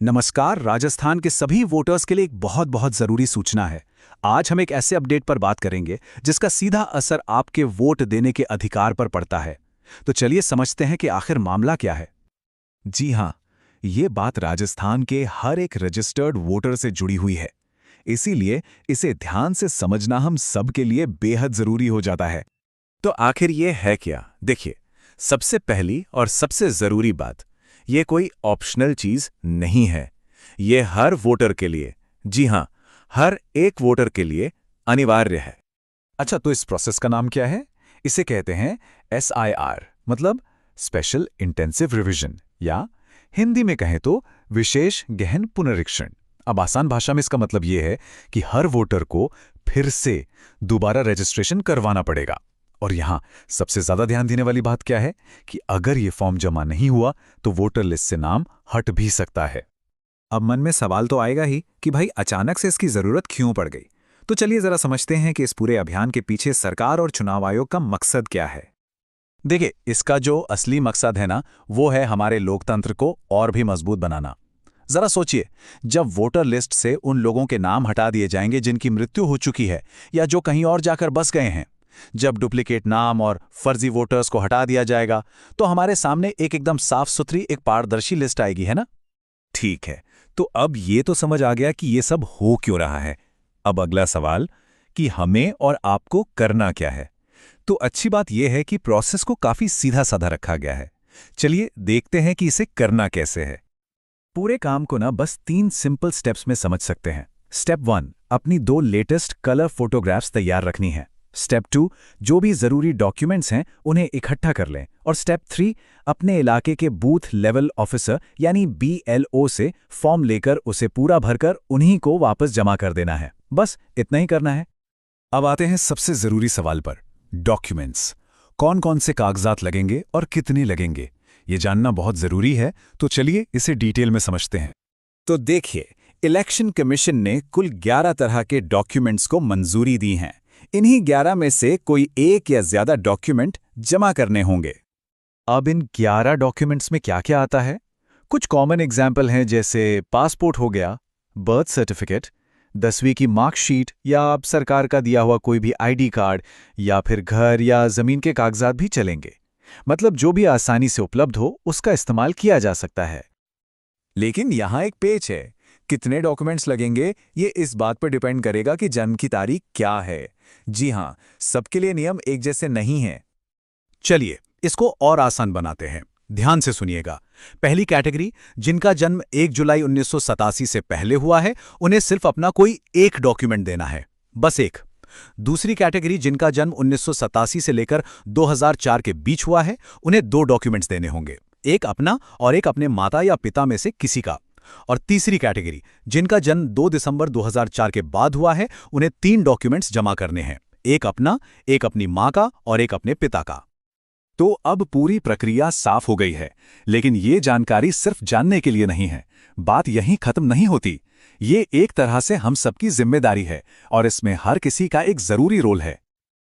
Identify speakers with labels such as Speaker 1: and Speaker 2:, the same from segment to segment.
Speaker 1: नमस्कार। राजस्थान के सभी वोटर्स के लिए एक बहुत बहुत ज़रूरी सूचना है। आज हम एक ऐसे अपडेट पर बात करेंगे जिसका सीधा असर आपके वोट देने के अधिकार पर पड़ता है। तो चलिए समझते हैं कि आखिर मामला क्या है।
Speaker 2: जी हाँ, ये बात राजस्थान के हर एक रजिस्टर्ड वोटर से जुड़ी हुई है। इसीलिए इसे ध्यान से समझना हम सब के लिए बेहद जरूरी हो जाता है।
Speaker 3: तो आखिर ये है क्या? देखिए, सबसे पहली और सबसे जरूरी बात, ये कोई ऑप्शनल चीज नहीं है। ये हर वोटर के लिए, जी हां, हर एक वोटर के लिए अनिवार्य है।
Speaker 2: अच्छा, तो इस प्रोसेस का नाम क्या है? इसे कहते हैं SIR, मतलब स्पेशल इंटेंसिव रिवीजन, या हिंदी में कहें तो विशेष गहन पुनरीक्षण। अब आसान भाषा में इसका मतलब ये है कि हर वोटर को फिर से दोबारा रजिस्ट्रेशन करवाना पड़ेगा। और यहाँ सबसे ज्यादा ध्यान देने वाली बात क्या है कि अगर ये फॉर्म जमा नहीं हुआ तो वोटर लिस्ट से नाम हट भी सकता है।
Speaker 1: अब मन में सवाल तो आएगा ही कि भाई अचानक से इसकी ज़रूरत क्यों पड़ गई। तो चलिए ज़रा समझते हैं कि इस पूरे अभियान के पीछे सरकार और चुनाव आयोग का मकसद क्या है।
Speaker 3: देखिए, इसका जो असली मकसद है ना, वो है हमारे लोकतंत्र को और भी मजबूत बनाना। जरा सोचिए, जब वोटर लिस्ट से उन लोगों के नाम हटा दिए जाएंगे जिनकी मृत्यु हो चुकी है या जो कहीं और जाकर बस गए हैं, जब डुप्लीकेट नाम और फर्जी वोटर्स को हटा दिया जाएगा, तो हमारे सामने एक एकदम साफ सुथरी, एक पारदर्शी लिस्ट आएगी, है ना?
Speaker 2: ठीक है, तो अब ये तो समझ आ गया कि ये सब हो क्यों रहा है। अब अगला सवाल कि हमें और आपको करना क्या है। तो अच्छी बात यह है कि प्रोसेस को काफी सीधा साधा रखा गया है। चलिए देखते हैं कि इसे करना कैसे है। पूरे काम को ना बस 3 सिंपल स्टेप्स में समझ सकते हैं। स्टेप 1, अपनी 2 लेटेस्ट कलर फोटोग्राफ्स तैयार रखनी है। स्टेप 2, जो भी जरूरी डॉक्यूमेंट्स हैं उन्हें इकट्ठा कर लें। और स्टेप 3, अपने इलाके के बूथ लेवल ऑफिसर यानी BLO से फॉर्म लेकर उसे पूरा भरकर उन्हीं को वापस जमा कर देना है। बस इतना ही करना है। अब आते हैं सबसे जरूरी सवाल पर, डॉक्यूमेंट्स। कौन कौन से कागजात लगेंगे और कितने लगेंगे, ये जानना बहुत जरूरी है। तो चलिए इसे डिटेल में समझते हैं।
Speaker 1: तो देखिए, इलेक्शन कमीशन ने कुल 11 तरह के डॉक्यूमेंट्स को मंजूरी दी है। इन्हीं 11 में से कोई एक या ज्यादा डॉक्यूमेंट जमा करने होंगे।
Speaker 2: अब इन 11 डॉक्यूमेंट्स में क्या क्या आता है? कुछ कॉमन एग्जाम्पल हैं, जैसे पासपोर्ट हो गया, बर्थ सर्टिफिकेट, 10वीं की मार्कशीट, या अब सरकार का दिया हुआ कोई भी ID कार्ड, या फिर घर या जमीन के कागजात भी चलेंगे। मतलब जो भी आसानी से उपलब्ध हो उसका इस्तेमाल किया जा सकता है।
Speaker 1: लेकिन यहाँ एक पेच है। कितने डॉक्यूमेंट्स लगेंगे ये इस बात पर डिपेंड करेगा कि जन्म की तारीख क्या है। जी हाँ, सबके लिए नियम एक जैसे नहीं हैं। चलिए इसको और आसान बनाते हैं। ध्यान से सुनिएगा। पहली कैटेगरी, जिनका जन्म 1 जुलाई 1987 से पहले हुआ है, उन्हें सिर्फ अपना कोई एक डॉक्यूमेंट देना है, बस एक। दूसरी कैटेगरी, जिनका जन्म 1987 से लेकर 2004 के बीच हुआ है, उन्हें 2 डॉक्यूमेंट्स देने होंगे, एक अपना और एक अपने माता या पिता में से किसी का। और तीसरी कैटेगरी, जिनका जन्म 2 दिसंबर 2004 के बाद हुआ है, उन्हें 3 डॉक्यूमेंट्स जमा करने हैं, एक अपना, एक अपनी मां का और एक अपने पिता का। तो अब पूरी प्रक्रिया साफ हो गई है, लेकिन ये जानकारी सिर्फ जानने के लिए नहीं है। बात यहीं खत्म नहीं होती। ये एक तरह से हम सबकी जिम्मेदारी है और इसमें हर किसी का एक जरूरी रोल है।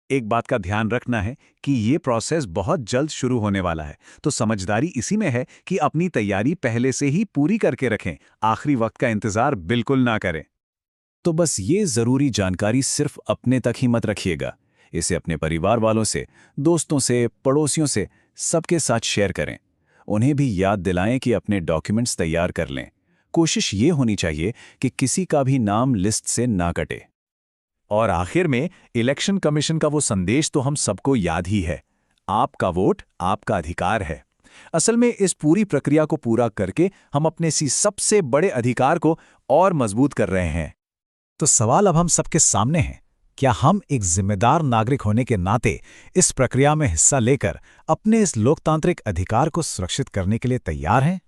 Speaker 1: एक बात का ध्यान रखना है कि ये प्रोसेस बहुत जल्द शुरू होने वाला है, तो समझदारी इसी में है कि अपनी तैयारी पहले से ही पूरी करके रखें। आखिरी वक्त का इंतजार बिल्कुल ना करें। तो बस ये जरूरी जानकारी सिर्फ अपने तक ही मत रखिएगा। इसे अपने परिवार वालों से, दोस्तों से, पड़ोसियों से, सबके साथ शेयर करें। उन्हें भी याद दिलाएं कि अपने डॉक्यूमेंट्स तैयार कर लें। कोशिश ये होनी चाहिए कि किसी का भी नाम लिस्ट से ना कटे। और आखिर में इलेक्शन कमीशन का वो संदेश तो हम सबको याद ही है, आपका वोट आपका अधिकार है। असल में इस पूरी प्रक्रिया को पूरा करके हम अपने इसी सबसे बड़े अधिकार को और मजबूत कर रहे हैं। तो सवाल अब हम सबके सामने है, क्या हम एक जिम्मेदार नागरिक होने के नाते इस प्रक्रिया में हिस्सा लेकर अपने इस लोकतांत्रिक अधिकार को सुरक्षित करने के लिए तैयार हैं?